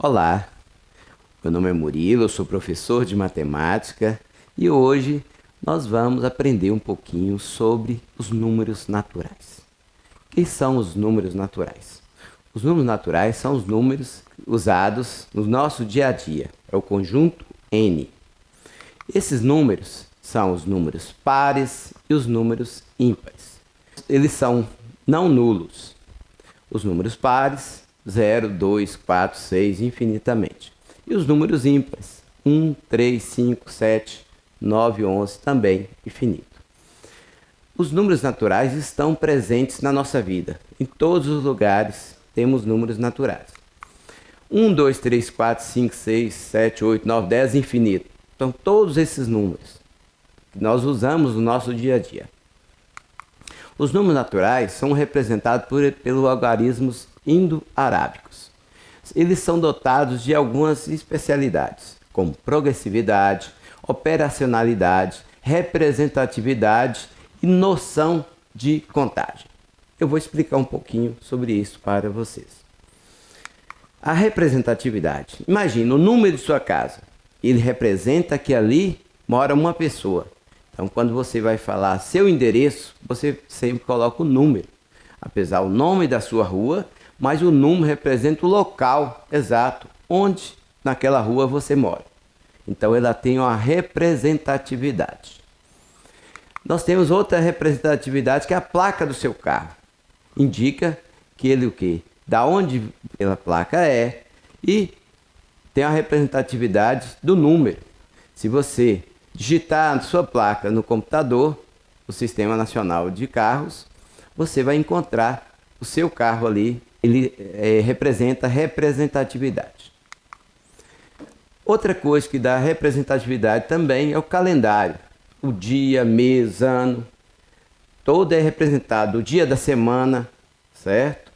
Olá, meu nome é Murilo, eu sou professor de matemática e hoje nós vamos aprender um pouquinho sobre os números naturais. O que são os números naturais? Os números naturais são os números usados no nosso dia a dia, é o conjunto N. Esses números são os números pares e os números ímpares. Eles são não nulos. Os números pares, 0, 2, 4, 6, infinitamente. E os números ímpares, 1, 3, 5, 7, 9, 11, também infinito. Os números naturais estão presentes na nossa vida. Em todos os lugares temos números naturais. 1, 2, 3, 4, 5, 6, 7, 8, 9, 10, infinito. Então, todos esses números que nós usamos no nosso dia a dia. Os números naturais são representados pelos algarismos indo-arábicos. Eles são dotados de algumas especialidades, como progressividade, operacionalidade, representatividade e noção de contagem. Eu vou explicar um pouquinho sobre isso para vocês. A representatividade. Imagina o número de sua casa. Ele representa que ali mora uma pessoa. Então, quando você vai falar seu endereço, você sempre coloca o número. Apesar do nome da sua rua, mas o número representa o local exato onde naquela rua você mora. Então, ela tem uma representatividade. Nós temos outra representatividade que é a placa do seu carro. Indica que ele o quê? Da onde a placa é e tem a representatividade do número. Se você digitar a sua placa no computador, o Sistema Nacional de Carros, você vai encontrar o seu carro ali. Ele representa representatividade. Outra coisa que dá representatividade também é o calendário. O dia, mês, ano, todo é representado. O dia da semana, certo?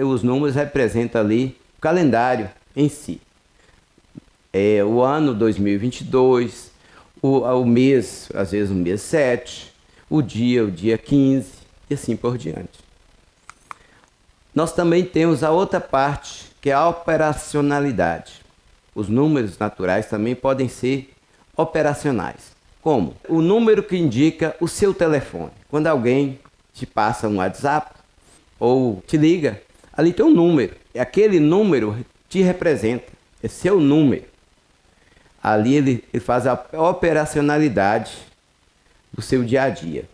Os números representam ali o calendário em si. O ano 2022, o mês, às vezes o mês 7, o dia 15 e assim por diante. Nós também temos a outra parte, que é a operacionalidade. Os números naturais também podem ser operacionais. Como? O número que indica o seu telefone. Quando alguém te passa um WhatsApp ou te liga, ali tem um número. Aquele número te representa, é seu número. Ali ele faz a operacionalidade do seu dia a dia.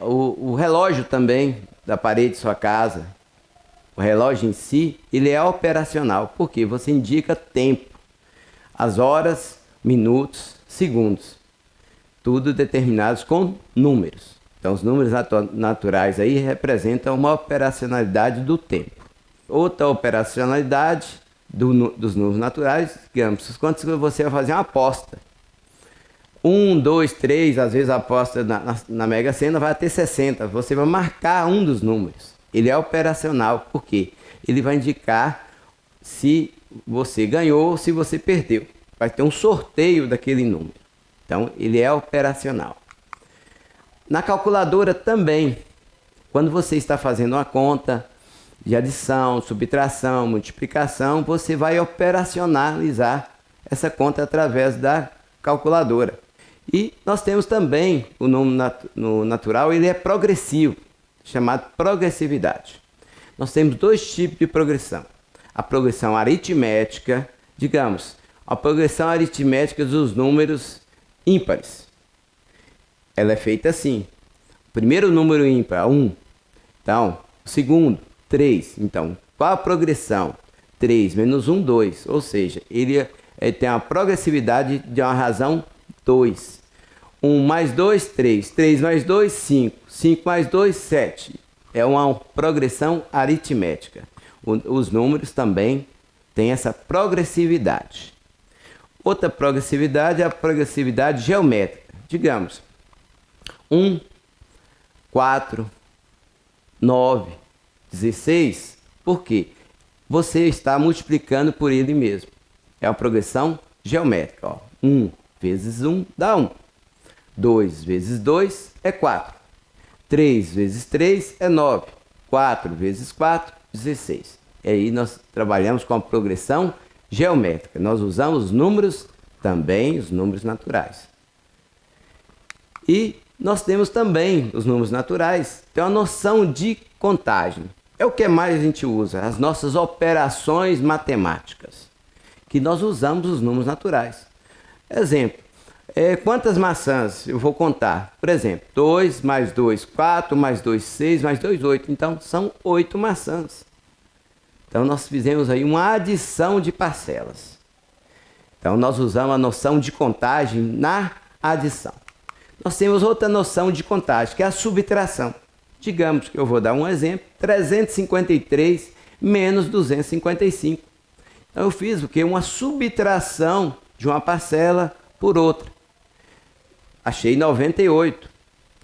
O relógio também da parede de sua casa, o relógio em si, ele é operacional, porque você indica tempo, as horas, minutos, segundos, tudo determinados com números. Então os números naturais aí representam uma operacionalidade do tempo. Outra operacionalidade dos números naturais, digamos, quando você vai fazer uma aposta. 1, 2, 3, às vezes a aposta na Mega Sena vai até 60. Você vai marcar um dos números. Ele é operacional, porque ele vai indicar se você ganhou ou se você perdeu. Vai ter um sorteio daquele número. Então, ele é operacional. Na calculadora também, quando você está fazendo uma conta de adição, subtração, multiplicação, você vai operacionalizar essa conta através da calculadora. E nós temos também o número no natural, ele é progressivo, chamado progressividade. Nós temos dois tipos de progressão. A progressão aritmética, digamos, a progressão aritmética dos números ímpares. Ela é feita assim. O primeiro número ímpar, 1. Então, o segundo, 3. Então, qual a progressão? 3 menos 1, 2. Ou seja, ele tem a progressividade de uma razão 2. 1 mais 2, 3. 3 mais 2, 5. 5 mais 2, 7. É uma progressão aritmética. Os números também têm essa progressividade. Outra progressividade é a progressividade geométrica. Digamos, 1, 4, 9, 16. Por quê? Você está multiplicando por ele mesmo. É uma progressão geométrica. Ó. 1 vezes 1 dá 1. 2 vezes 2 é 4. 3 vezes 3 é 9. 4 vezes 4 16. E aí nós trabalhamos com a progressão geométrica. Nós usamos números, também os números naturais. E nós temos também os números naturais, tem uma noção de contagem. É o que mais a gente usa, as nossas operações matemáticas, que nós usamos os números naturais. Exemplo, quantas maçãs eu vou contar? Por exemplo, 2 mais 2, 4, mais 2, 6, mais 2, 8. Então, são 8 maçãs. Então, nós fizemos aí uma adição de parcelas. Então, nós usamos a noção de contagem na adição. Nós temos outra noção de contagem, que é a subtração. Digamos que eu vou dar um exemplo, 353 menos 255. Então, eu fiz o quê? Uma subtração de uma parcela por outra. Achei 98,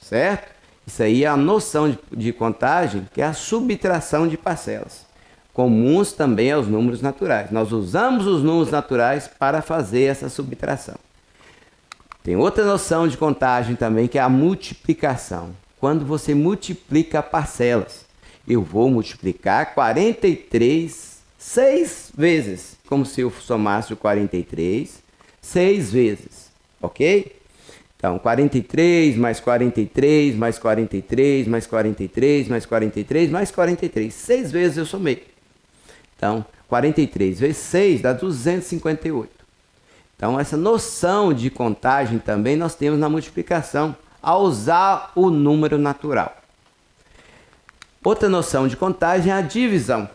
certo? Isso aí é a noção de contagem, que é a subtração de parcelas. Comuns também aos números naturais. Nós usamos os números naturais para fazer essa subtração. Tem outra noção de contagem também, que é a multiplicação. Quando você multiplica parcelas, eu vou multiplicar 43 6 vezes, como se eu somasse o 43 6 vezes, ok? Então, 43 mais 43 mais 43 mais 43 mais 43 mais 43, 6 vezes eu somei. Então, 43 vezes 6 dá 258. Então, essa noção de contagem também nós temos na multiplicação, ao usar o número natural. Outra noção de contagem é a divisão.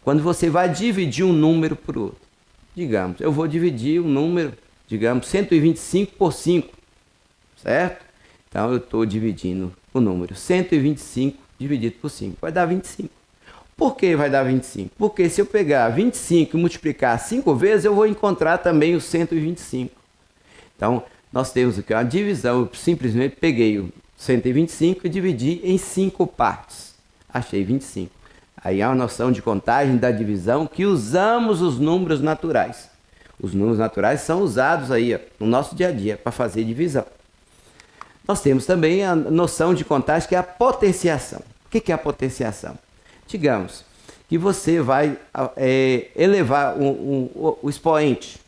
Quando você vai dividir um número por outro. Digamos, eu vou dividir um número, digamos, 125 por 5, certo? Então, eu estou dividindo o número 125 dividido por 5, vai dar 25. Por que vai dar 25? Porque se eu pegar 25 e multiplicar 5 vezes, eu vou encontrar também o 125. Então, nós temos aqui uma divisão. Eu simplesmente peguei o 125 e dividi em 5 partes. Achei 25. Aí há uma noção de contagem da divisão que usamos os números naturais. Os números naturais são usados aí no nosso dia a dia para fazer divisão. Nós temos também a noção de contagem que é a potenciação. O que é a potenciação? Digamos que você vai elevar o expoente.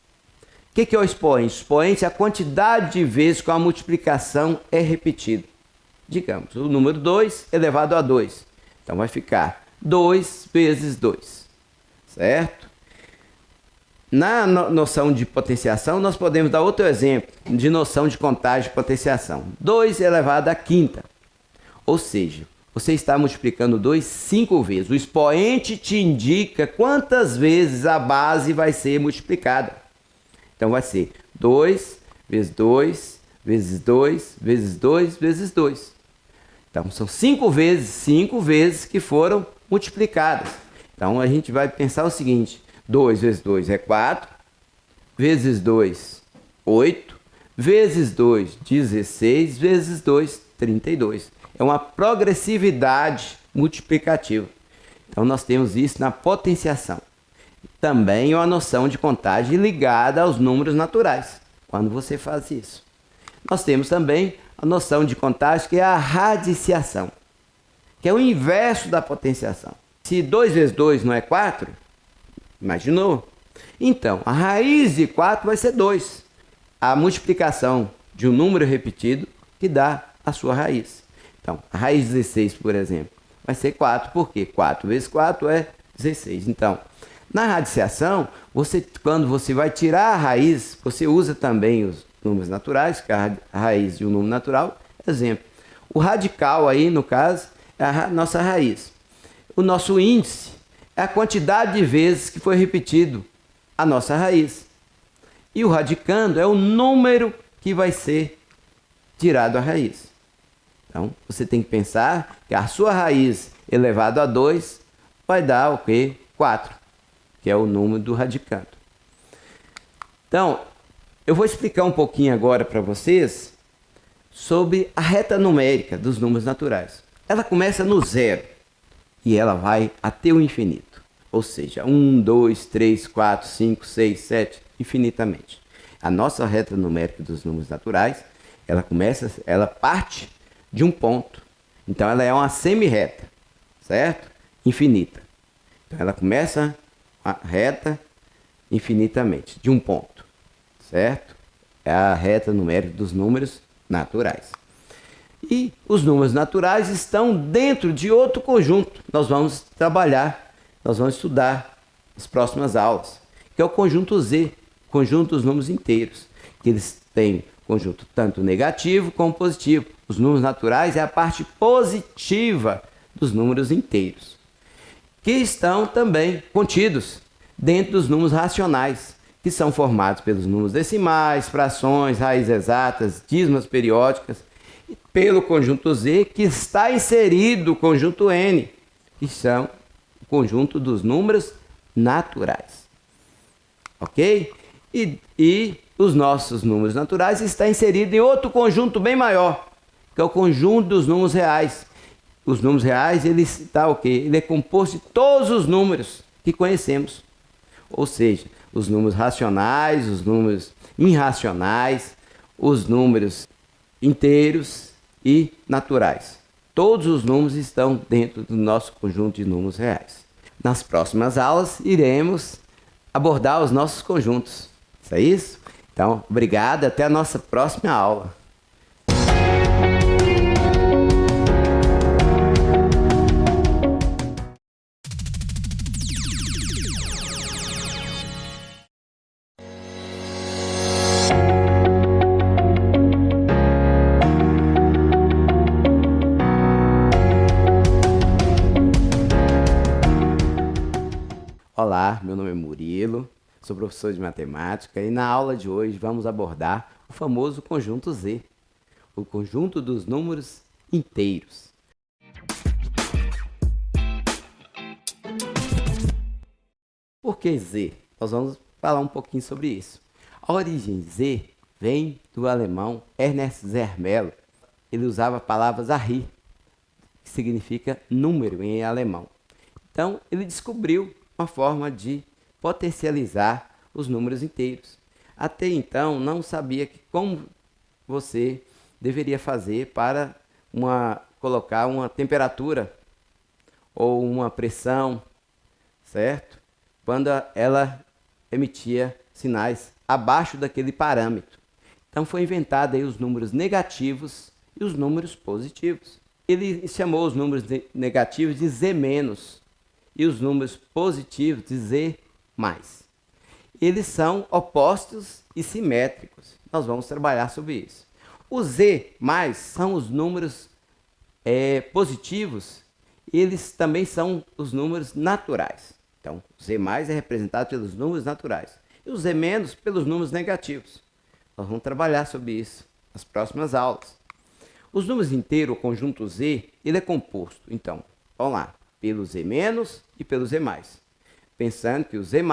O que é o expoente? O expoente é a quantidade de vezes que a multiplicação é repetida. Digamos, o número 2 elevado a 2. Então vai ficar 2 vezes 2. Certo? Na noção de potenciação, nós podemos dar outro exemplo de noção de contagem de potenciação. 2 elevado à quinta. Ou seja, você está multiplicando 2 5 vezes. O expoente te indica quantas vezes a base vai ser multiplicada. Então vai ser 2 vezes 2 vezes 2 vezes 2 vezes 2. Então são 5 vezes que foram multiplicadas. Então a gente vai pensar o seguinte: 2 vezes 2 é 4, vezes 2, 8, vezes 2, 16, vezes 2, 32. É uma progressividade multiplicativa. Então, nós temos isso na potenciação. Também é uma noção de contagem ligada aos números naturais, quando você faz isso. Nós temos também a noção de contagem que é a radiciação, que é o inverso da potenciação. Se 2 vezes 2 não é 4, imaginou? Então, a raiz de 4 vai ser 2. A multiplicação de um número repetido que dá a sua raiz. Então, a raiz de 16, por exemplo, vai ser 4, porque 4 vezes 4 é 16. Então, na radiciação, quando você vai tirar a raiz, você usa também os números naturais, que é a raiz de um número natural. Exemplo, o radical aí, no caso, é a nossa raiz. O nosso índice é a quantidade de vezes que foi repetido a nossa raiz. E o radicando é o número que vai ser tirado a raiz. Então, você tem que pensar que a sua raiz elevado a 2 vai dar o quê? 4, que é o número do radicando. Então, eu vou explicar um pouquinho agora para vocês sobre a reta numérica dos números naturais. Ela começa no zero e ela vai até o infinito. Ou seja, 1, 2, 3, 4, 5, 6, 7, infinitamente. A nossa reta numérica dos números naturais, ela parte de um ponto. Então ela é uma semi-reta, certo? Infinita. Então, ela começa a reta infinitamente, de um ponto, certo? É a reta numérica dos números naturais. E os números naturais estão dentro de outro conjunto. Nós vamos trabalhar, nós vamos estudar nas próximas aulas, que é o conjunto Z, conjunto dos números inteiros, que eles têm conjunto tanto negativo como positivo. Os números naturais é a parte positiva dos números inteiros, que estão também contidos dentro dos números racionais, que são formados pelos números decimais, frações, raízes exatas, dízimas periódicas, e pelo conjunto Z, que está inserido o conjunto N, que são o conjunto dos números naturais. Ok? E os nossos números naturais estão inseridos em outro conjunto bem maior, que é o conjunto dos números reais. Os números reais, ele está o quê? Ele é composto de todos os números que conhecemos. Ou seja, os números racionais, os números irracionais, os números inteiros e naturais. Todos os números estão dentro do nosso conjunto de números reais. Nas próximas aulas, iremos abordar os nossos conjuntos. Isso é isso? Então, obrigado, até a nossa próxima aula. Olá, meu nome é Murilo, sou professor de matemática e na aula de hoje vamos abordar o famoso conjunto Z, o conjunto dos números inteiros. Por que Z? Nós vamos falar um pouquinho sobre isso. A origem Z vem do alemão Ernst Zermelo. Ele usava a palavra Zahi, que significa número em alemão. Então, ele descobriu uma forma de potencializar os números inteiros. Até então, não sabia como você deveria fazer para colocar uma temperatura ou uma pressão, certo? Quando ela emitia sinais abaixo daquele parâmetro. Então, foi inventado aí os números negativos e os números positivos. Ele chamou os números negativos de Z-, e os números positivos de Z+. Eles são opostos e simétricos. Nós vamos trabalhar sobre isso. Os Z+ são os números positivos, eles também são os números naturais. Então, o Z+ é representado pelos números naturais e o Z- pelos números negativos. Nós vamos trabalhar sobre isso nas próximas aulas. Os números inteiros, o conjunto Z, ele é composto, então, vamos lá, pelo Z- e pelo Z+. Pensando que o Z+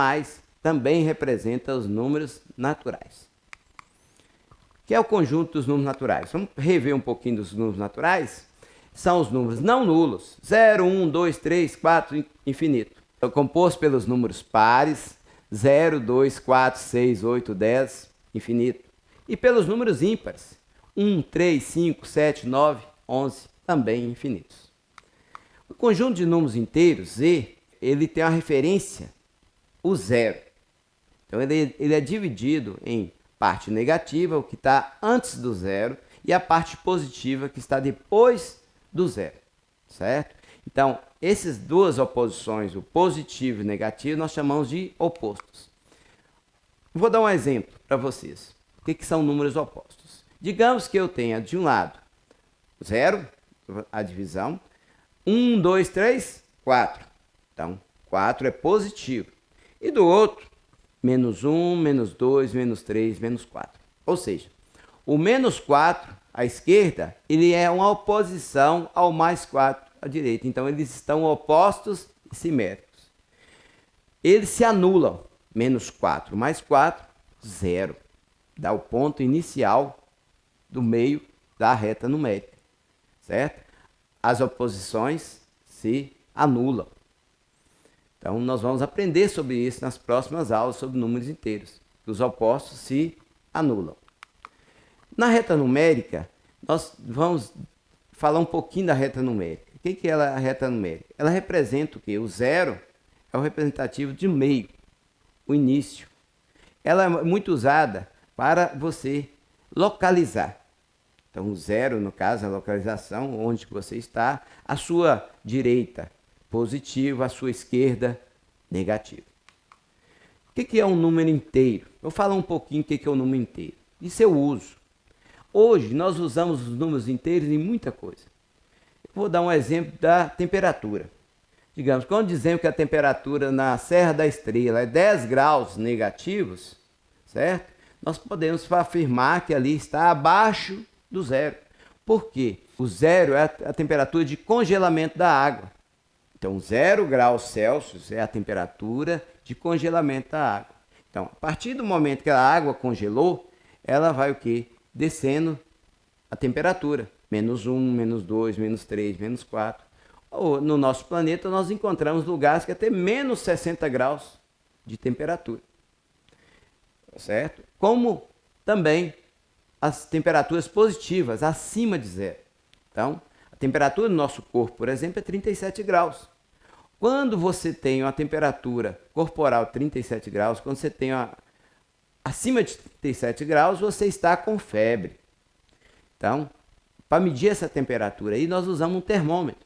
também representa os números naturais. O que é o conjunto dos números naturais? Vamos rever um pouquinho dos números naturais? São os números não nulos, 0, 1, 2, 3, 4, infinito. É composto pelos números pares, 0, 2, 4, 6, 8, 10, infinito. E pelos números ímpares, 1, 3, 5, 7, 9, 11, também infinitos. O conjunto de números inteiros, Z, ele tem uma referência, o zero. Então, ele é dividido em parte negativa, o que está antes do zero, e a parte positiva, que está depois do zero, certo? Então, essas duas oposições, o positivo e o negativo, nós chamamos de opostos. Vou dar um exemplo para vocês. O que são números opostos? Digamos que eu tenha de um lado 0, a divisão, 1, 2, 3, 4. Então, 4 é positivo. E do outro, menos 1, menos 2, menos 3, menos 4. Ou seja, o menos 4 à esquerda, ele é uma oposição ao mais 4 à direita. Então, eles estão opostos e simétricos. Eles se anulam. Menos 4 mais 4, 0. Dá o ponto inicial do meio da reta numérica, certo? As oposições se anulam. Então, nós vamos aprender sobre isso nas próximas aulas sobre números inteiros. Os opostos se anulam. Na reta numérica, nós vamos falar um pouquinho da reta numérica. O que é a reta numérica? Ela representa o quê? O zero é o representativo de meio, o início. Ela é muito usada para você localizar. Então, o zero, no caso, é a localização, onde você está, a sua direita, positivo, a sua esquerda, negativo. O que é um número inteiro? Eu vou falar um pouquinho o que é o número inteiro. Isso eu uso. Hoje, nós usamos os números inteiros em muita coisa. Eu vou dar um exemplo da temperatura. Digamos, quando dizemos que a temperatura na Serra da Estrela é 10 graus negativos, certo? Nós podemos afirmar que ali está abaixo do zero. Por quê? O zero é a temperatura de congelamento da água. Então, 0 graus Celsius é a temperatura de congelamento da água. Então, a partir do momento que a água congelou, ela vai o quê? Descendo a temperatura. -1, -2, -3, -4. No nosso planeta, nós encontramos lugares que até menos 60 graus de temperatura. Certo? Como também as temperaturas positivas, acima de zero. Então, a temperatura do nosso corpo, por exemplo, é 37 graus. Quando você tem uma temperatura corporal 37 graus, quando você tem acima de 37 graus, você está com febre. Então, para medir essa temperatura aí, nós usamos um termômetro.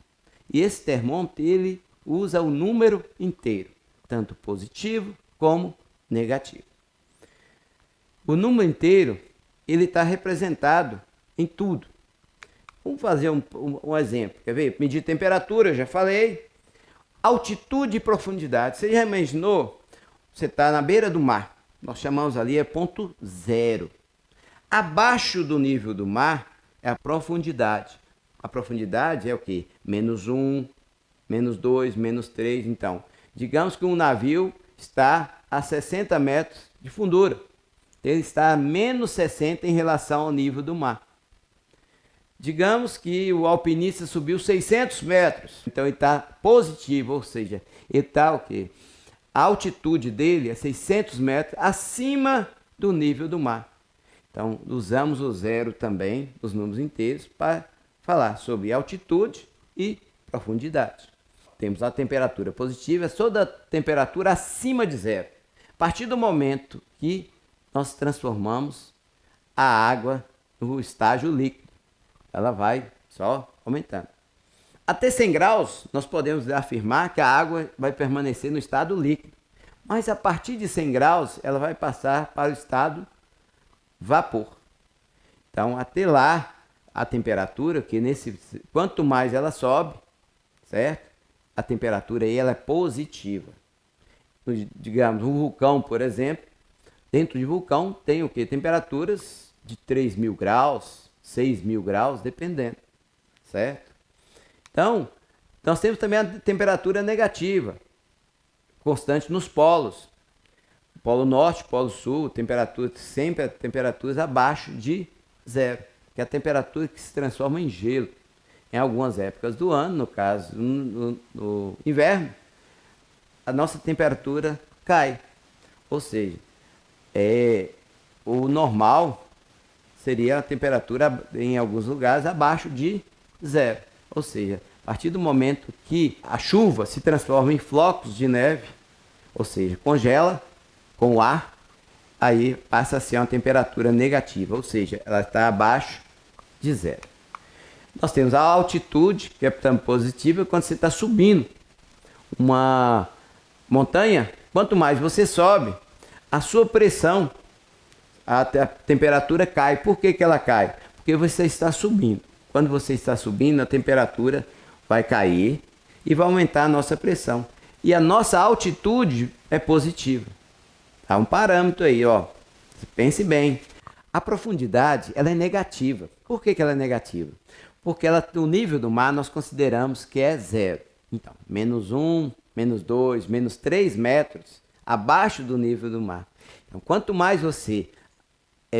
E esse termômetro, ele usa o número inteiro, tanto positivo como negativo. O número inteiro, ele está representado em tudo. Vamos fazer um exemplo. Quer ver? Medir temperatura, eu já falei. Altitude e profundidade. Você já imaginou? Você está na beira do mar. Nós chamamos ali ponto zero. Abaixo do nível do mar é a profundidade. A profundidade é o quê? -1, -2, -3. Então, digamos que um navio está a 60 metros de fundura. Ele está a -60 em relação ao nível do mar. Digamos que o alpinista subiu 600 metros. Então, ele está positivo, ou seja, ele está o quê? A altitude dele é 600 metros acima do nível do mar. Então, usamos o zero também, os números inteiros, para falar sobre altitude e profundidade. Temos a temperatura positiva, toda temperatura acima de zero. A partir do momento que nós transformamos a água no estágio líquido, ela vai só aumentando. Até 100 graus, nós podemos afirmar que a água vai permanecer no estado líquido. Mas a partir de 100 graus, ela vai passar para o estado vapor. Então, até lá, a temperatura, quanto mais ela sobe, certo? A temperatura aí ela é positiva. Digamos, um vulcão, por exemplo, dentro de vulcão tem o quê? Temperaturas de 3.000 graus, 6.000 graus, dependendo, certo? Então, nós temos também a temperatura negativa, constante nos polos. Polo Norte, Polo Sul, sempre temperaturas abaixo de zero, que é a temperatura que se transforma em gelo. Em algumas épocas do ano, no caso no inverno, a nossa temperatura cai. Ou seja, o normal seria a temperatura em alguns lugares abaixo de zero. Ou seja, a partir do momento que a chuva se transforma em flocos de neve, ou seja, congela com o ar, aí passa a ser uma temperatura negativa, ou seja, ela está abaixo de zero. Nós temos a altitude, que é positiva, quando você está subindo uma montanha. Quanto mais você sobe, a sua pressão, a temperatura cai. Por que ela cai? Porque você está subindo. Quando você está subindo, a temperatura vai cair e vai aumentar a nossa pressão. E a nossa altitude é positiva. Há um parâmetro aí, ó. Pense bem. A profundidade, ela é negativa. Por que ela é negativa? Porque o nível do mar nós consideramos que é zero. Então, -1, -2, -3 metros abaixo do nível do mar. Então, quanto mais você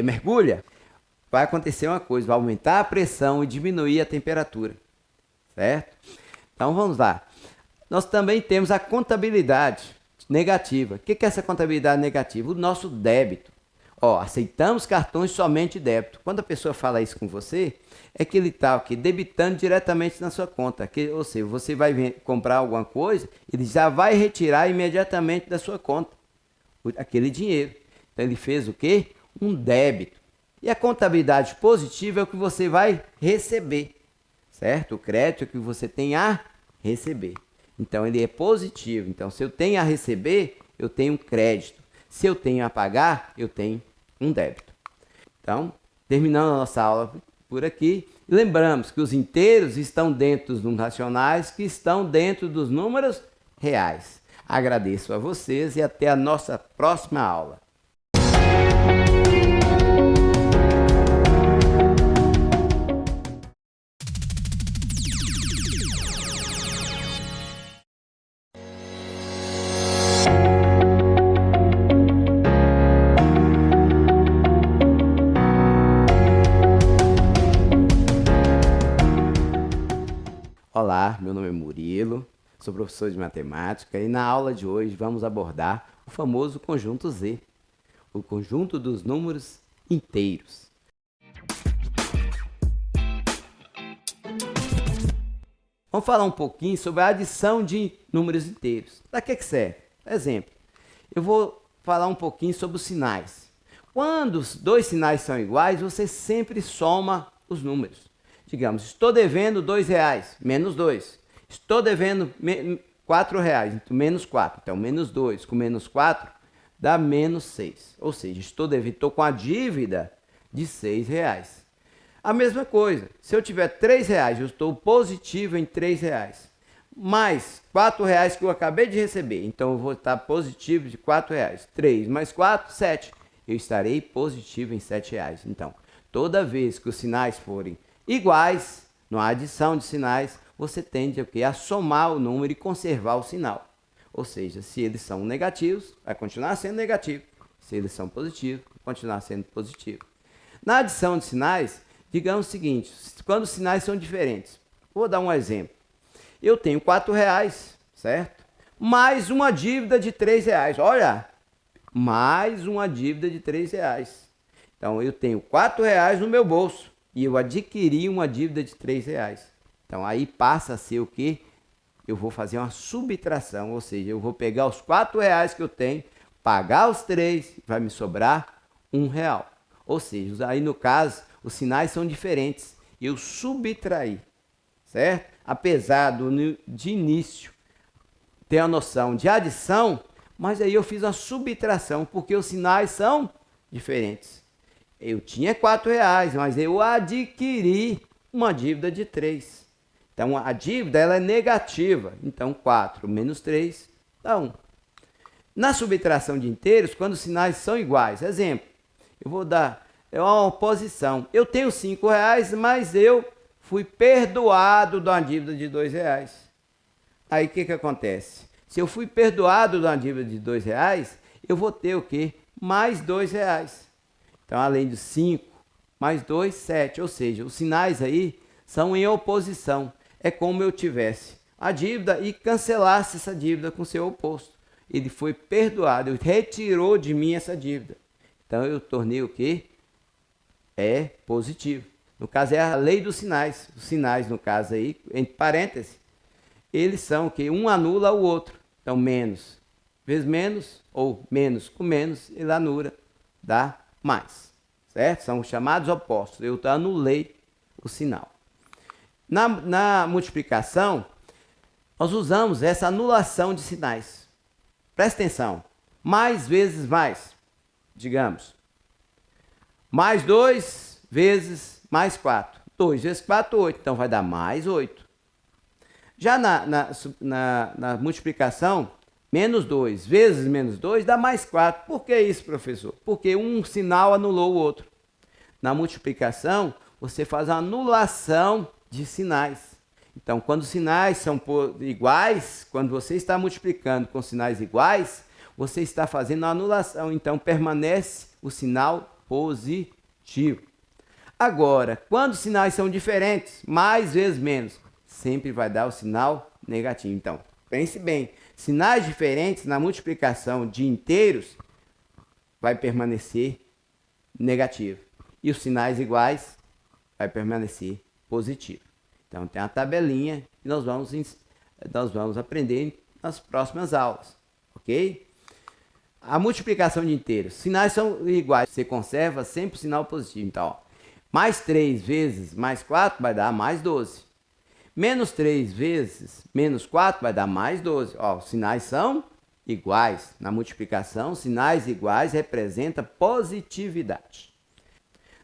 mergulha, vai acontecer uma coisa, vai aumentar a pressão e diminuir a temperatura. Certo? Então, vamos lá. Nós também temos a contabilidade negativa. O que é essa contabilidade negativa? O nosso débito. Ó, aceitamos cartões somente débito. Quando a pessoa fala isso com você, é que ele está aqui debitando diretamente na sua conta. Ou seja, você vai comprar alguma coisa, ele já vai retirar imediatamente da sua conta aquele dinheiro. Então ele fez o quê? Um débito. E a contabilidade positiva é o que você vai receber, certo? O crédito é o que você tem a receber. Então ele é positivo. Então se eu tenho a receber, eu tenho um crédito. Se eu tenho a pagar, eu tenho um débito. Então, terminando a nossa aula por aqui, lembramos que os inteiros estão dentro dos números racionais, que estão dentro dos números reais. Agradeço a vocês e até a nossa próxima aula. Olá, meu nome é Murilo, sou professor de matemática e na aula de hoje vamos abordar o famoso conjunto Z, o conjunto dos números inteiros. Vamos falar um pouquinho sobre a adição de números inteiros. Para que serve? Exemplo, eu vou falar um pouquinho sobre os sinais. Quando os dois sinais são iguais, você sempre soma os números. Digamos, estou devendo R$2, menos 2. Estou devendo R$4, então menos 4. Então, menos 2 com menos 4 dá menos 6. Ou seja, estou com a dívida de R$6. A mesma coisa, se eu tiver R$3, eu estou positivo em R$3. Mais R$4 que eu acabei de receber. Então, eu vou estar positivo de R$4. 3 mais 4, 7. Eu estarei positivo em R$7. Então, toda vez que os sinais forem iguais, na adição de sinais, você tende a somar o número e conservar o sinal. Ou seja, se eles são negativos, vai continuar sendo negativo. Se eles são positivos, vai continuar sendo positivo. Na adição de sinais, digamos o seguinte, quando os sinais são diferentes. Vou dar um exemplo. Eu tenho R$4, certo? Mais uma dívida de R$3. Olha, mais uma dívida de R$3. Então, eu tenho R$4 no meu bolso. E eu adquiri uma dívida de R$3. Então, aí passa a ser o quê? Eu vou fazer uma subtração, ou seja, eu vou pegar os R$4 que eu tenho, pagar os 3, vai me sobrar R$1. Ou seja, aí no caso, os sinais são diferentes. Eu subtraí, certo? Apesar de início ter a noção de adição, mas aí eu fiz uma subtração, porque os sinais são diferentes. Eu tinha R$4, mas eu adquiri uma dívida de 3. Então, a dívida ela é negativa. Então, 4 menos 3 dá 1. Na subtração de inteiros, quando os sinais são iguais, exemplo, eu vou dar uma oposição. Eu tenho R$5, mas eu fui perdoado de uma dívida de R$2. Aí, o que acontece? Se eu fui perdoado de uma dívida de R$2, eu vou ter o quê? Mais R$2. Então, além de 5, mais 2, 7. Ou seja, os sinais aí são em oposição. É como eu tivesse a dívida e cancelasse essa dívida com seu oposto. Ele foi perdoado, ele retirou de mim essa dívida. Então, eu tornei o quê? É positivo. No caso, é a lei dos sinais. Os sinais, no caso aí, entre parênteses, eles são o quê? Um anula o outro. Então, menos vezes menos, ou menos com menos, ele anula, dá mais, certo? São chamados opostos. Eu anulei o sinal. Na multiplicação, nós usamos essa anulação de sinais. Presta atenção. Mais vezes mais. Digamos. Mais 2 vezes mais 4. 2 vezes 4, 8. Então, vai dar mais 8. Já na multiplicação, menos 2 vezes menos 2 dá mais 4. Por que isso, professor? Porque um sinal anulou o outro. Na multiplicação, você faz a anulação de sinais. Então, quando os sinais são iguais, quando você está multiplicando com sinais iguais, você está fazendo a anulação. Então, permanece o sinal positivo. Agora, quando os sinais são diferentes, mais vezes menos, sempre vai dar o sinal negativo. Então, pense bem. Sinais diferentes na multiplicação de inteiros vai permanecer negativo. E os sinais iguais vai permanecer positivo. Então tem a tabelinha que nós vamos aprender nas próximas aulas, ok? A multiplicação de inteiros. Sinais são iguais, você conserva sempre o sinal positivo. Então, ó, mais 3 vezes mais 4 vai dar mais 12. Menos 3 vezes menos 4 vai dar mais 12. Ó, os sinais são iguais. Na multiplicação, sinais iguais representam positividade.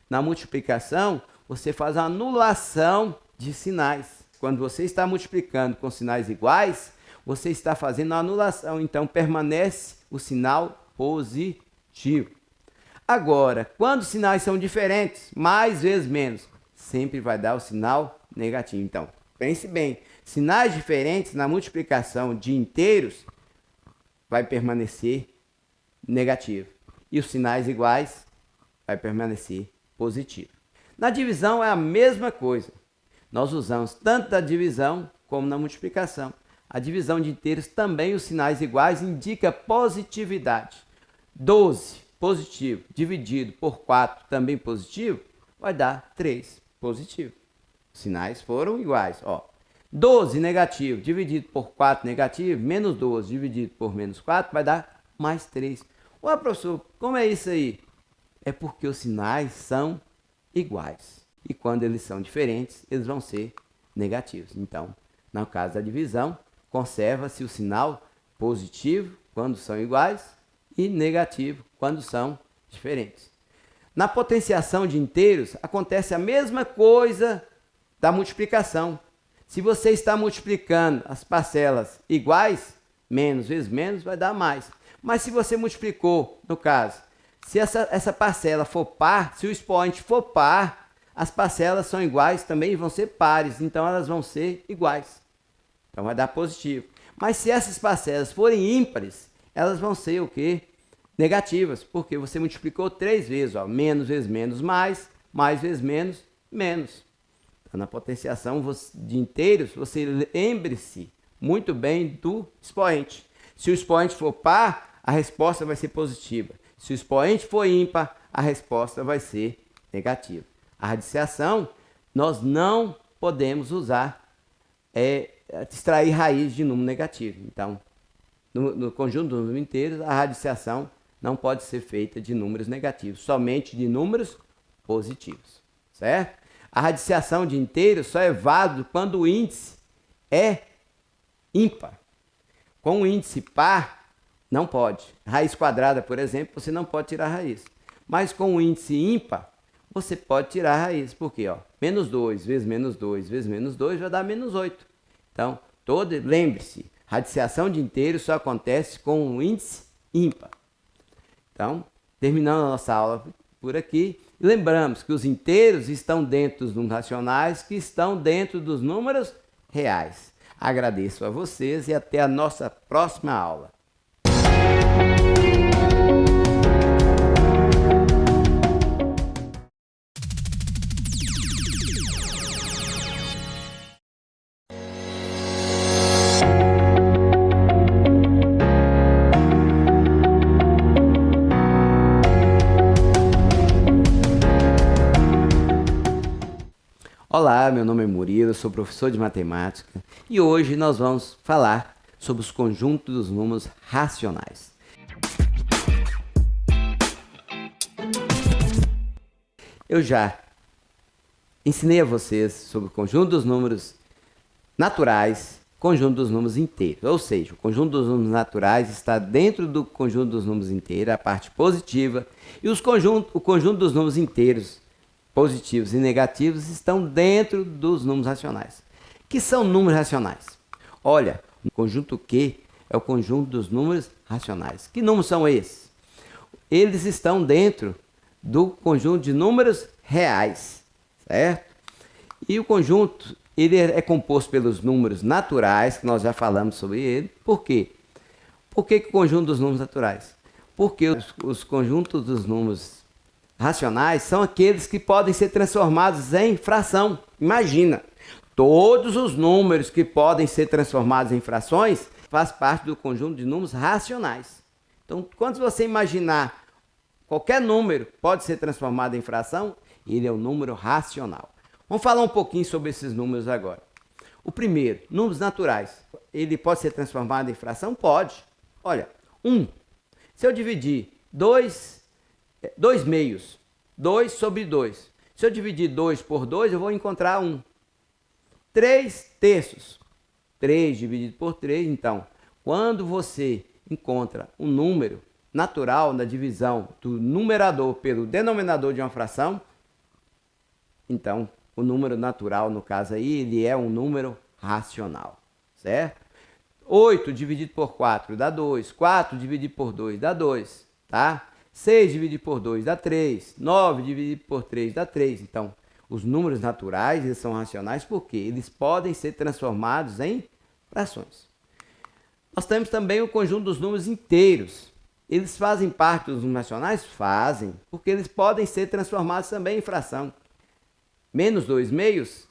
Na multiplicação, você faz a anulação de sinais. Quando você está multiplicando com sinais iguais, você está fazendo a anulação. Então, permanece o sinal positivo. Agora, quando os sinais são diferentes, mais vezes menos, sempre vai dar o sinal negativo. Então, pense bem, sinais diferentes na multiplicação de inteiros vai permanecer negativo. E os sinais iguais vai permanecer positivo. Na divisão é a mesma coisa. Nós usamos tanto na divisão como na multiplicação. A divisão de inteiros também os sinais iguais indica positividade. 12 positivo dividido por 4 também positivo vai dar 3 positivo. Os sinais foram iguais. Ó, 12 negativo dividido por 4 negativo, menos 12 dividido por menos 4 vai dar mais 3. Ué, professor, como é isso aí? É porque os sinais são iguais. E quando eles são diferentes, eles vão ser negativos. Então, no caso da divisão, conserva-se o sinal positivo quando são iguais e negativo quando são diferentes. Na potenciação de inteiros, acontece a mesma coisa da multiplicação. Se você está multiplicando as parcelas iguais, menos vezes menos vai dar mais. Mas se você multiplicou, no caso, se essa parcela for par, se o expoente for par, as parcelas são iguais, também vão ser pares, então elas vão ser iguais. Então vai dar positivo. Mas se essas parcelas forem ímpares, elas vão ser o quê? Negativas, porque você multiplicou 3 vezes, ó, menos vezes menos mais vezes menos, menos. Então, na potenciação de inteiros, você lembre-se muito bem do expoente. Se o expoente for par, a resposta vai ser positiva. Se o expoente for ímpar, a resposta vai ser negativa. A radiciação, nós não podemos usar, extrair raiz de número negativo. Então, no conjunto dos números inteiros, a radiciação não pode ser feita de números negativos, somente de números positivos, certo? A radiciação de inteiros só é válido quando o índice é ímpar. Com o índice par, não pode. Raiz quadrada, por exemplo, você não pode tirar raiz. Mas com o índice ímpar, você pode tirar a raiz. Por quê? Ó, menos 2 vezes menos 2 vezes menos 2 vai dar menos 8. Então, lembre-se, radiciação de inteiros só acontece com um índice ímpar. Então, terminando a nossa aula por aqui, lembramos que os inteiros estão dentro dos números racionais, que estão dentro dos números reais. Agradeço a vocês e até a nossa próxima aula. Olá, meu nome é Murilo, sou professor de matemática e hoje nós vamos falar sobre os conjuntos dos números racionais. Eu já ensinei a vocês sobre o conjunto dos números naturais, conjunto dos números inteiros, ou seja, o conjunto dos números naturais está dentro do conjunto dos números inteiros, a parte positiva, e o conjunto dos números inteiros positivos e negativos estão dentro dos números racionais. Que são números racionais? Olha, o conjunto Q é o conjunto dos números racionais. Que números são esses? Eles estão dentro do conjunto de números reais, certo? E o conjunto ele é composto pelos números naturais, que nós já falamos sobre ele. Por quê? Por que o conjunto dos números naturais? Porque os conjuntos dos números racionais são aqueles que podem ser transformados em fração. Imagina, todos os números que podem ser transformados em frações faz parte do conjunto de números racionais. Então, quando você imaginar qualquer número pode ser transformado em fração, ele é um número racional. Vamos falar um pouquinho sobre esses números agora. O primeiro, números naturais. Ele pode ser transformado em fração? Pode. Olha, 1. Se eu dividir 2 meios, 2 sobre 2. Se eu dividir 2 por 2, eu vou encontrar 1. 3 terços. 3 dividido por 3, então, quando você encontra um número natural na divisão do numerador pelo denominador de uma fração, então, o número natural, no caso aí, ele é um número racional, certo? 8 dividido por 4 dá 2, 4 dividido por 2 dá 2, tá? 6 dividido por 2 dá 3, 9 dividido por 3 dá 3. Então, os números naturais, eles são racionais porque eles podem ser transformados em frações. Nós temos também o conjunto dos números inteiros. Eles fazem parte dos números racionais? Fazem, porque eles podem ser transformados também em fração. Menos 2 meios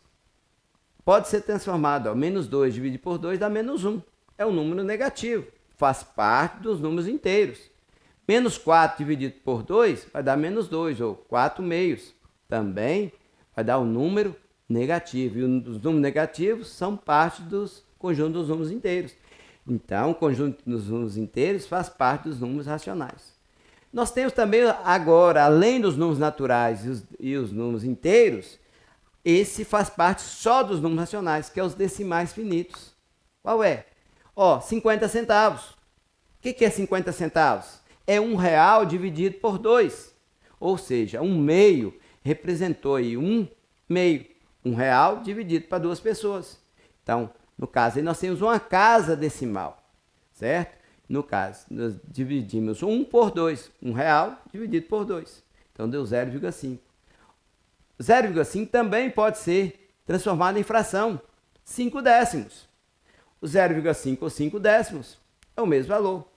pode ser transformado. Ó, menos 2 dividido por 2 dá menos 1. É um número negativo. Faz parte dos números inteiros. Menos 4 dividido por 2 vai dar menos 2, ou 4 meios. Também vai dar um número negativo. E os números negativos são parte dos conjuntos dos números inteiros. Então, o conjunto dos números inteiros faz parte dos números racionais. Nós temos também agora, além dos números naturais e os números inteiros, esse faz parte só dos números racionais, que é os decimais finitos. Qual é? Ó, 50 centavos. O que é 50 centavos? É R$1 dividido por 2. Ou seja, 1 meio representou aí 1 meio. R$1 dividido para 2 pessoas. Então, no caso, aí nós temos uma casa decimal, certo? No caso, nós dividimos 1 por 2. R$1 dividido por 2. Então, deu 0,5. 0,5 também pode ser transformado em fração. 5 décimos. O 0,5 ou 5 décimos é o mesmo valor.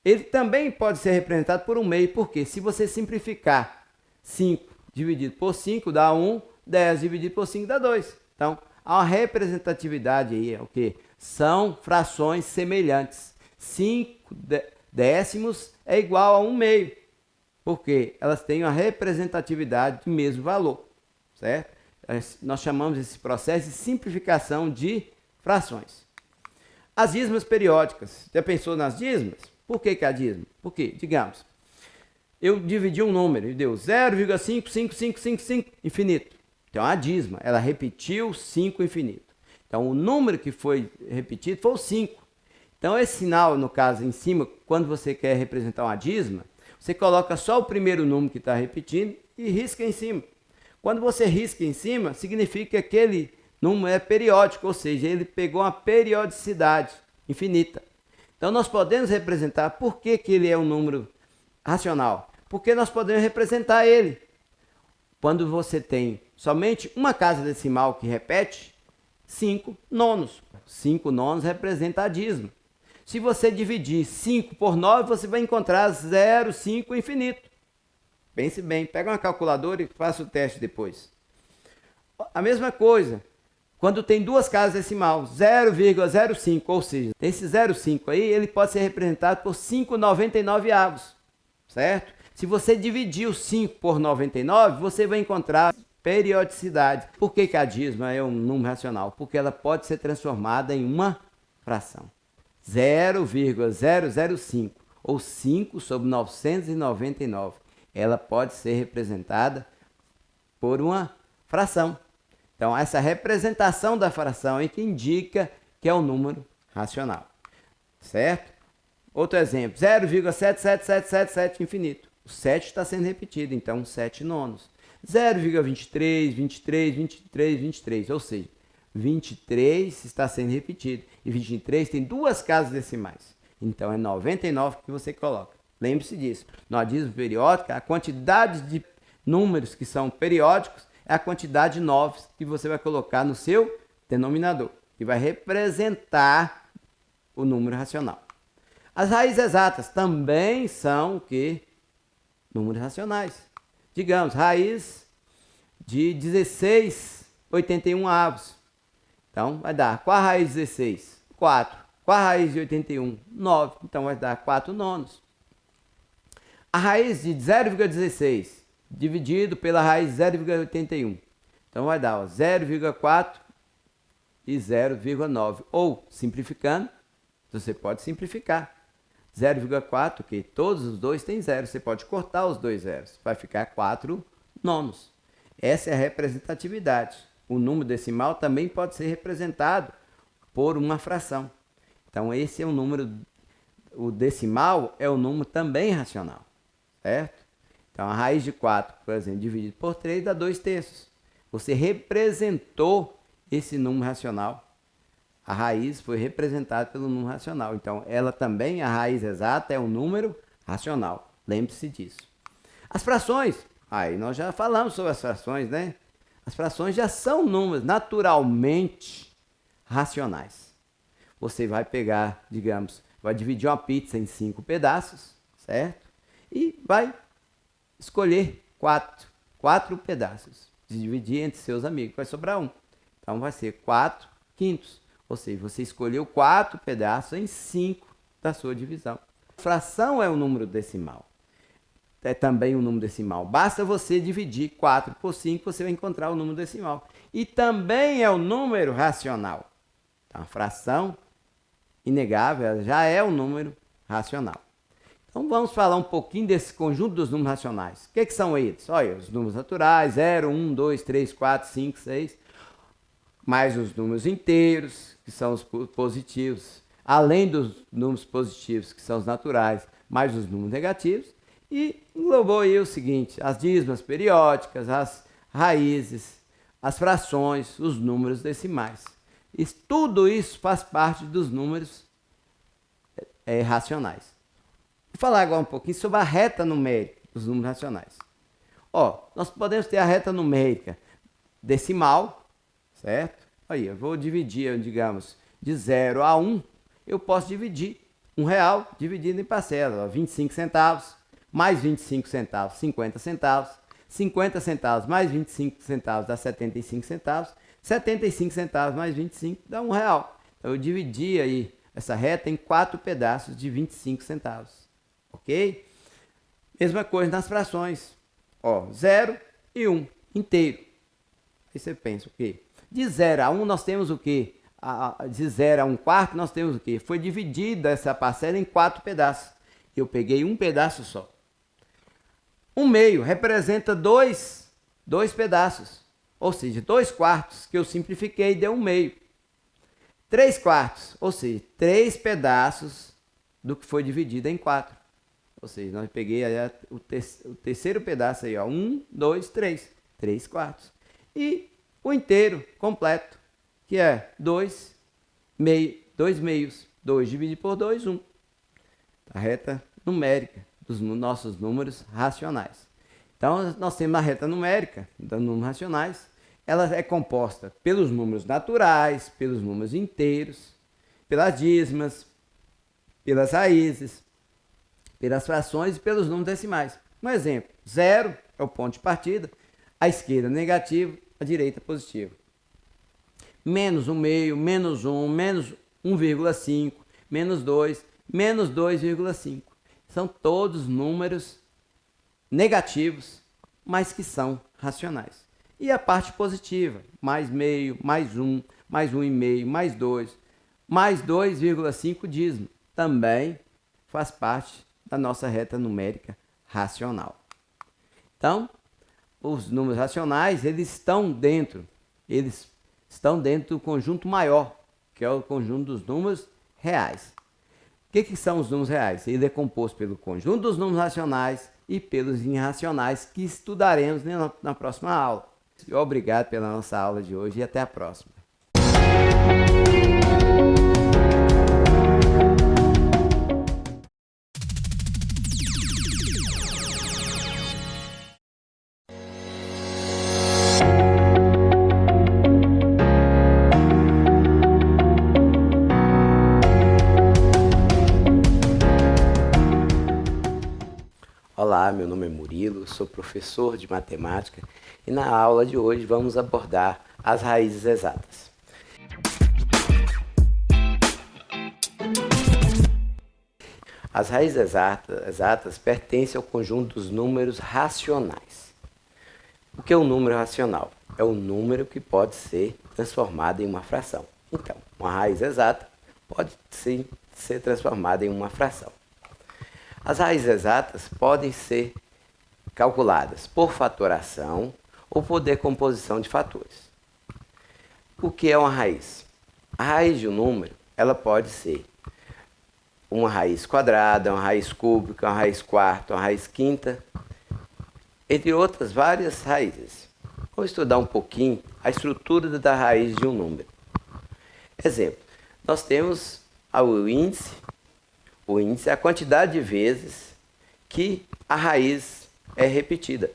Ele também pode ser representado por 1 meio, porque se você simplificar 5 dividido por 5 dá 1, 10 dividido por 5 dá 2. Então, há uma representatividade aí, é o que? São frações semelhantes. 5 décimos é igual a 1 meio, porque elas têm uma representatividade do mesmo valor, certo? Nós chamamos esse processo de simplificação de frações. As dízimas periódicas. Já pensou nas dízimas? Por que a dízima? Porque, digamos, eu dividi um número e deu 0,55555 infinito. Então, a dízima, ela repetiu 5 infinito. Então, o número que foi repetido foi o 5. Então, esse sinal, no caso, em cima, quando você quer representar uma dízima, você coloca só o primeiro número que está repetindo e risca em cima. Quando você risca em cima, significa que aquele número é periódico, ou seja, ele pegou uma periodicidade infinita. Então, nós podemos representar por que ele é um número racional. Porque nós podemos representar ele. Quando você tem somente uma casa decimal que repete, 5 nonos. 5 nonos representa a dízima. Se você dividir 5 por 9, você vai encontrar 0,5 infinito. Pense bem, pega uma calculadora e faça o teste depois. A mesma coisa, quando tem duas casas decimal, 0,05, ou seja, esse 0,5 aí, ele pode ser representado por 5,99 avos, certo? Se você dividir o 5 por 99, você vai encontrar periodicidade. Por que a dízima é um número racional? Porque ela pode ser transformada em uma fração. 0,005, ou 5 sobre 999. Ela pode ser representada por uma fração. Então, essa representação da fração é que indica que é um número racional, certo? Outro exemplo, 0,77777 infinito. O 7 está sendo repetido, então 7 nonos. 0,23, 23, 23, 23, ou seja, 23 está sendo repetido. E 23 tem duas casas decimais. Então é 99 que você coloca. Lembre-se disso. No dízima periódica, a quantidade de números que são periódicos é a quantidade de 9 que você vai colocar no seu denominador, que vai representar o número racional. As raízes exatas também são o quê? Números racionais. Digamos, raiz de 16,81 avos. Então, vai dar, qual a raiz de 16? 4. Qual a raiz de 81? 9. Então, vai dar 4 nonos. A raiz de 0,16 dividido pela raiz de 0,81. Então vai dar 0,4 e 0,9. Ou, simplificando, você pode simplificar. 0,4, que todos os dois têm zero. Você pode cortar os dois zeros. Vai ficar 4 nonos. Essa é a representatividade. O número decimal também pode ser representado por uma fração. Então, esse é o número. O decimal é o número também racional. Certo? Então, a raiz de 4, por exemplo, dividido por 3 dá 2/3. Você representou esse número racional. A raiz foi representada pelo número racional. Então, ela também, a raiz exata, é um número racional. Lembre-se disso. As frações, aí nós já falamos sobre as frações, né? As frações já são números naturalmente racionais. Você vai pegar, digamos, vai dividir uma pizza em 5 pedaços, certo? E vai escolher 4 pedaços. Dividir entre seus amigos, vai sobrar 1. Então, vai ser 4/5. Ou seja, você escolheu 4 pedaços em 5 da sua divisão. Fração é um número decimal. É também um número decimal. Basta você dividir 4 por 5, você vai encontrar o número decimal. E também é um número racional. Então, a fração, inegável, já é um número racional. Então, vamos falar um pouquinho desse conjunto dos números racionais. O que são eles? Olha, os números naturais, 0, 1, 2, 3, 4, 5, 6. Mais os números inteiros, que são os positivos. Além dos números positivos, que são os naturais, mais os números negativos. E englobou aí o seguinte: as dízimas periódicas, as raízes, as frações, os números decimais. Tudo isso faz parte dos números racionais. Vou falar agora um pouquinho sobre a reta numérica dos números racionais. Nós podemos ter a reta numérica decimal, certo? Aí, eu vou dividir, digamos, de 0 a 1, eu posso dividir R$1 dividido em parcelas, 25 centavos, mais 25 centavos, 50 centavos, 50 centavos mais 25 centavos dá 75 centavos, 75 centavos mais 25 dá R$1. Então, eu dividi aí essa reta em 4 pedaços de 25 centavos. Ok? Mesma coisa nas frações. 0 e 1, inteiro. Aí você pensa o quê? De 0 a 1 nós temos o quê? De 0 a 1/4 nós temos o quê? Foi dividida essa parcela em 4 pedaços. Eu peguei um pedaço só. 1/2 representa 2 pedaços. Ou seja, 2/4 que eu simplifiquei deu 1/2. 3/4, ou seja, 3 pedaços do que foi dividido em 4. Ou seja, nós peguei aí o terceiro pedaço aí, 1, 2, 3. 3/4. E o inteiro completo, que é 2 meios. 2 dividido por 2, 1. A reta numérica dos nossos números racionais. Então, nós temos a reta numérica dos números racionais. Ela é composta pelos números naturais, pelos números inteiros, pelas dízimas, pelas raízes, pelas frações e pelos números decimais. Um exemplo: 0 é o ponto de partida, a esquerda negativo, a direita positivo. Menos 1/2, menos 1, menos 1,5, menos 2, menos 2,5. São todos números negativos, mas que são racionais. E a parte positiva: mais meio, mais 1, mais 1,5, mais 2, mais 2,5 dízimo. Também faz parte da nossa reta numérica racional. Então, os números racionais, eles estão dentro do conjunto maior, que é o conjunto dos números reais. O que são os números reais? Ele é composto pelo conjunto dos números racionais e pelos irracionais, que estudaremos na próxima aula. Obrigado pela nossa aula de hoje e até a próxima. Olá, meu nome é Murilo, sou professor de matemática e na aula de hoje vamos abordar as raízes exatas. As raízes exatas pertencem ao conjunto dos números racionais. O que é um número racional? É um número que pode ser transformado em uma fração. Então, uma raiz exata pode sim ser transformada em uma fração. As raízes exatas podem ser calculadas por fatoração ou por decomposição de fatores. O que é uma raiz? A raiz de um número, ela pode ser uma raiz quadrada, uma raiz cúbica, uma raiz quarta, uma raiz quinta, entre outras várias raízes. Vamos estudar um pouquinho a estrutura da raiz de um número. Exemplo, nós temos o índice. O índice é a quantidade de vezes que a raiz é repetida.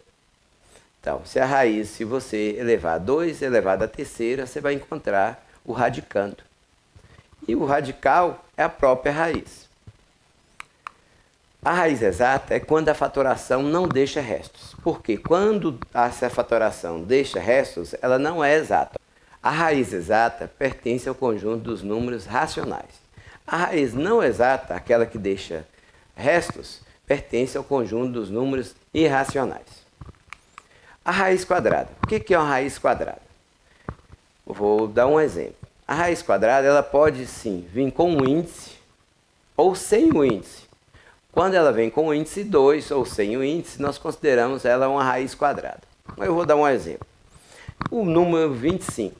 Então, se você elevar 2 elevado à terceira, você vai encontrar o radicando. E o radical é a própria raiz. A raiz exata é quando a fatoração não deixa restos. Porque quando essa fatoração deixa restos, ela não é exata. A raiz exata pertence ao conjunto dos números racionais. A raiz não exata, aquela que deixa restos, pertence ao conjunto dos números irracionais. A raiz quadrada. O que é uma raiz quadrada? Eu vou dar um exemplo. A raiz quadrada ela pode sim vir com um índice ou sem o índice. Quando ela vem com o índice 2 ou sem o índice, nós consideramos ela uma raiz quadrada. Eu vou dar um exemplo. O número 25.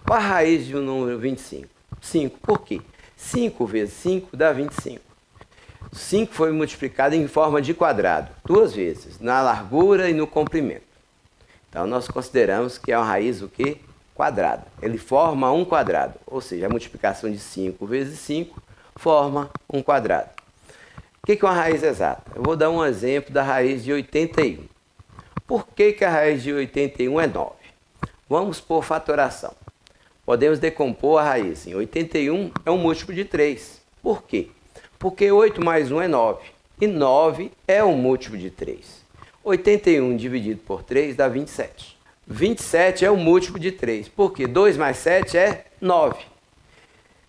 Qual a raiz de um número 25? 5. Por quê? 5 vezes 5 dá 25. 5 foi multiplicado em forma de quadrado, 2 vezes, na largura e no comprimento. Então, nós consideramos que é uma raiz o quê? Quadrada. Ele forma um quadrado, ou seja, a multiplicação de 5 vezes 5 forma um quadrado. O que é uma raiz exata? Eu vou dar um exemplo da raiz de 81. Por que a raiz de 81 é 9? Vamos por fatoração. Podemos decompor a raiz em 81 é um múltiplo de 3. Por quê? Porque 8 mais 1 é 9. E 9 é um múltiplo de 3. 81 dividido por 3 dá 27. 27 é um múltiplo de 3. Porque 2 mais 7 é 9.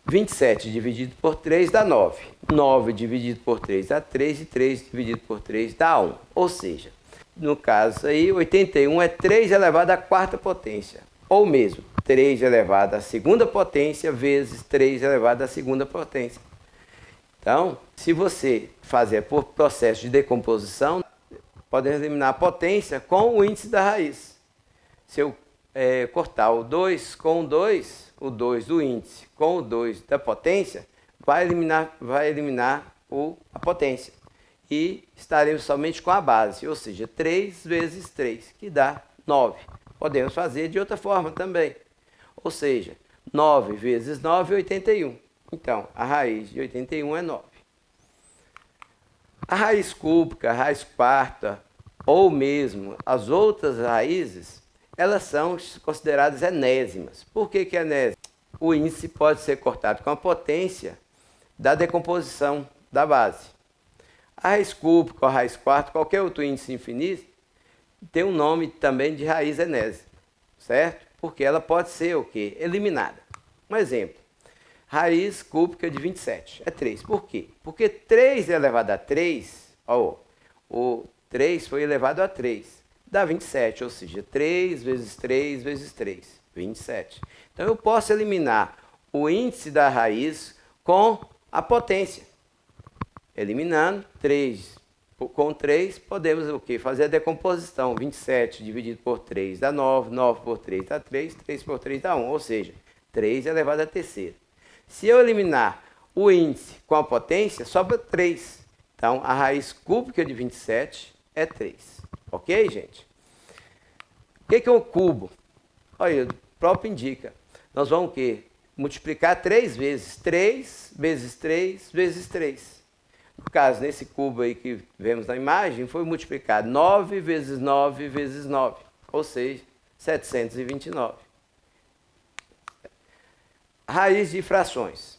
27 dividido por 3 dá 9. 9 dividido por 3 dá 3. E 3 dividido por 3 dá 1. Ou seja, no caso aí, 81 é 3 elevado à quarta potência. Ou mesmo, 3 elevado à segunda potência vezes 3 elevado à segunda potência. Então, se você fazer por processo de decomposição, podemos eliminar a potência com o índice da raiz. Se eu cortar o 2 com o 2 do índice com o 2 da potência, vai eliminar a potência. E estaremos somente com a base, ou seja, 3 vezes 3, que dá 9. Podemos fazer de outra forma também. Ou seja, 9 vezes 9 é 81. Então, a raiz de 81 é 9. A raiz cúbica, a raiz quarta, ou mesmo as outras raízes, elas são consideradas enésimas. Por que é enésima? O índice pode ser cortado com a potência da decomposição da base. A raiz cúbica, a raiz quarta, qualquer outro índice infinito, tem um nome também de raiz enésima, certo? Porque ela pode ser o quê? Eliminada. Um exemplo. Raiz cúbica de 27 é 3. Por quê? Porque 3 elevado a 3, o 3 foi elevado a 3, dá 27, ou seja, 3 vezes 3 vezes 3, 27. Então eu posso eliminar o índice da raiz com a potência. Eliminando 3 com 3, podemos o quê? Fazer a decomposição. 27 dividido por 3 dá 9, 9 por 3 dá 3, 3 por 3 dá 1, ou seja, 3 elevado à terceira. Se eu eliminar o índice com a potência, sobra 3. Então, a raiz cúbica de 27 é 3. Ok, gente? O que é o cubo? Olha, o próprio indica. Nós vamos o quê? Multiplicar 3 vezes. 3 vezes 3 vezes 3. No caso, nesse cubo aí que vemos na imagem, foi multiplicado 9 vezes 9 vezes 9, ou seja, 729. Raiz de frações.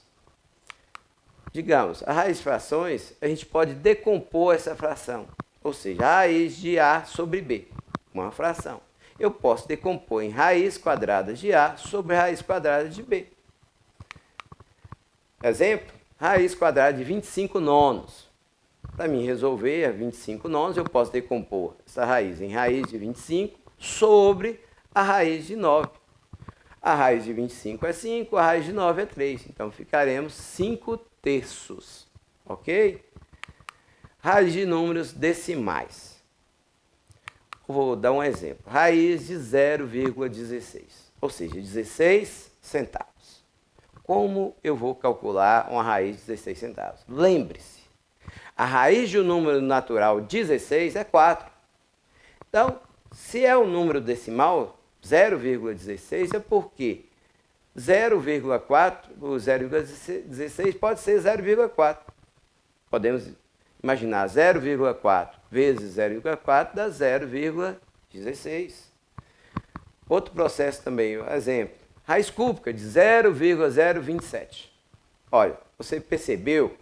Digamos, a raiz de frações, a gente pode decompor essa fração, ou seja, a raiz de A sobre B, uma fração. Eu posso decompor em raiz quadrada de A sobre raiz quadrada de B. Exemplo, raiz quadrada de 25 nonos. para mim resolver a 25 nonos, eu posso decompor essa raiz em raiz de 25 sobre a raiz de 9. A raiz de 25 é 5, a raiz de 9 é 3. Então, ficaremos 5 terços. Ok? Raiz de números decimais. Vou dar um exemplo. Raiz de 0,16, ou seja, 16 centavos. Como eu vou calcular uma raiz de 16 centavos? Lembre-se, a raiz de um número natural 16 é 4. Então, se é um número decimal, 0,16 é porque 0,4, o 0,16 pode ser 0,4. Podemos imaginar 0,4 vezes 0,4 dá 0,16. Outro processo também, exemplo. Raiz cúbica de 0,027. Olha, você percebeu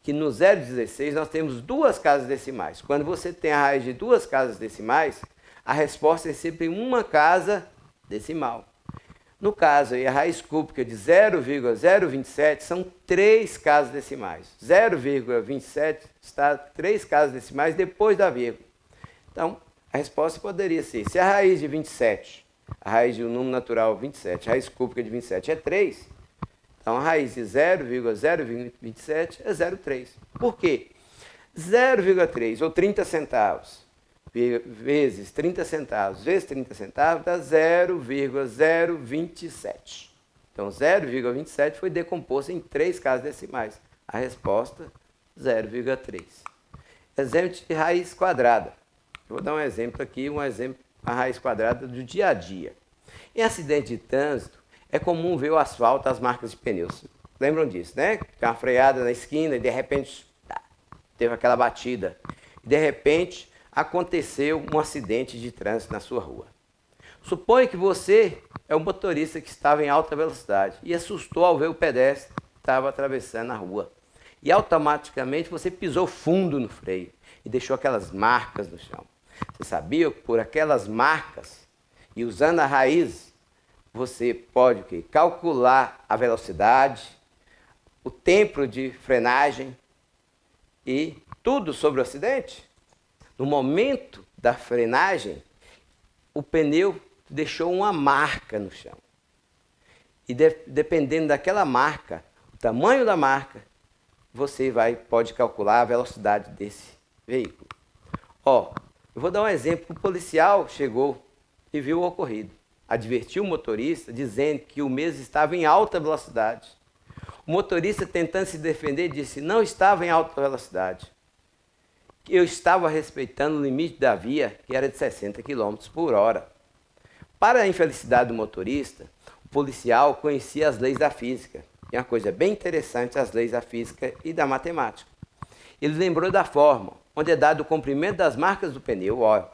que no 0,16 nós temos duas casas decimais. Quando você tem a raiz de duas casas decimais, a resposta é sempre uma casa decimal. No caso, aí, a raiz cúbica de 0,027 são 3 casas decimais. 0,27 está 3 casas decimais depois da vírgula. Então, a resposta poderia ser, se a raiz de 27, a raiz de um número natural 27, a raiz cúbica de 27 é 3, então a raiz de 0,027 é 0,3. Por quê? 0,3 ou 30 centavos vezes 30 centavos vezes 30 centavos dá 0,027. Então, 0,27 foi decomposto em 3 casas decimais. A resposta, 0,3. Exemplo de raiz quadrada. Eu vou dar um exemplo aqui, a raiz quadrada do dia a dia. Em acidente de trânsito, é comum ver o asfalto, as marcas de pneus. Lembram disso, né? Tem uma freada na esquina e de repente teve aquela batida. E de repente aconteceu um acidente de trânsito na sua rua. Suponha que você é um motorista que estava em alta velocidade e assustou ao ver o pedestre que estava atravessando a rua. E automaticamente você pisou fundo no freio e deixou aquelas marcas no chão. Você sabia que por aquelas marcas e usando a raiz, você pode o quê? Calcular a velocidade, o tempo de frenagem e tudo sobre o acidente? No momento da frenagem, o pneu deixou uma marca no chão. E dependendo daquela marca, o tamanho da marca, você pode calcular a velocidade desse veículo. Ó, eu vou dar um exemplo. O policial chegou e viu o ocorrido. Advertiu o motorista, dizendo que o mesmo estava em alta velocidade. O motorista, tentando se defender, disse: não estava em alta velocidade. Eu estava respeitando o limite da via, que era de 60 km por hora. Para a infelicidade do motorista, o policial conhecia as leis da física. E uma coisa bem interessante, as leis da física e da matemática. Ele lembrou da forma, onde é dado o comprimento das marcas do pneu. Ó,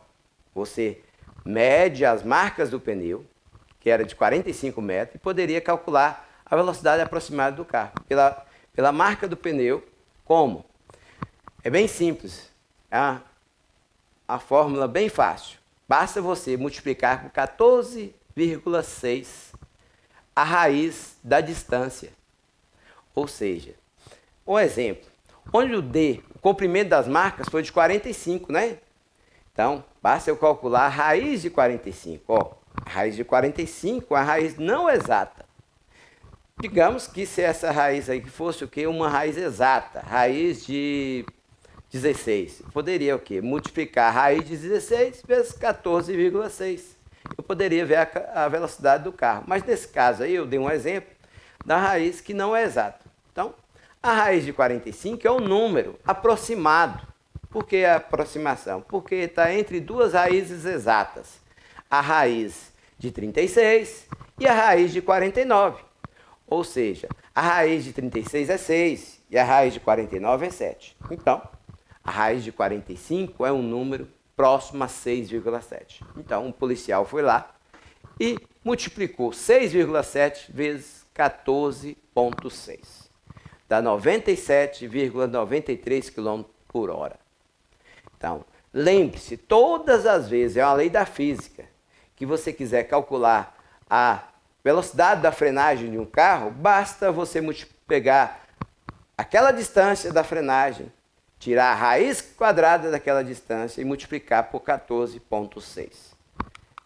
você mede as marcas do pneu, que era de 45 metros, e poderia calcular a velocidade aproximada do carro. Pela marca do pneu, como? É bem simples. A fórmula bem fácil. Basta você multiplicar por 14,6 a raiz da distância. Ou seja, um exemplo, onde o D, o comprimento das marcas foi de 45, né? Então, basta eu calcular a raiz de 45. Ó, a raiz de 45 é a raiz não exata. Digamos que se essa raiz aí fosse o quê? Uma raiz exata, raiz de 16. Poderia o quê? Multiplicar a raiz de 16 vezes 14,6. Eu poderia ver a velocidade do carro. Mas nesse caso aí eu dei um exemplo da raiz que não é exata. Então, a raiz de 45 é um número aproximado. Por que a aproximação? Porque está entre duas raízes exatas. A raiz de 36 e a raiz de 49. Ou seja, a raiz de 36 é 6 e a raiz de 49 é 7. Então, a raiz de 45 é um número próximo a 6,7. Então, um policial foi lá e multiplicou 6,7 vezes 14,6. Dá 97,93 km por hora. Então, lembre-se, todas as vezes, é uma lei da física, que você quiser calcular a velocidade da frenagem de um carro, basta você pegar aquela distância da frenagem tirar a raiz quadrada daquela distância e multiplicar por 14,6.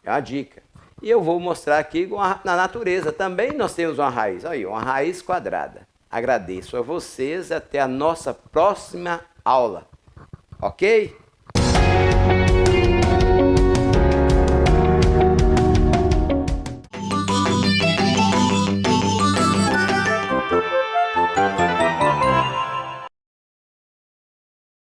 É uma dica. E eu vou mostrar aqui na natureza também nós temos uma raiz. Aí, uma raiz quadrada. Agradeço a vocês, até a nossa próxima aula. Ok?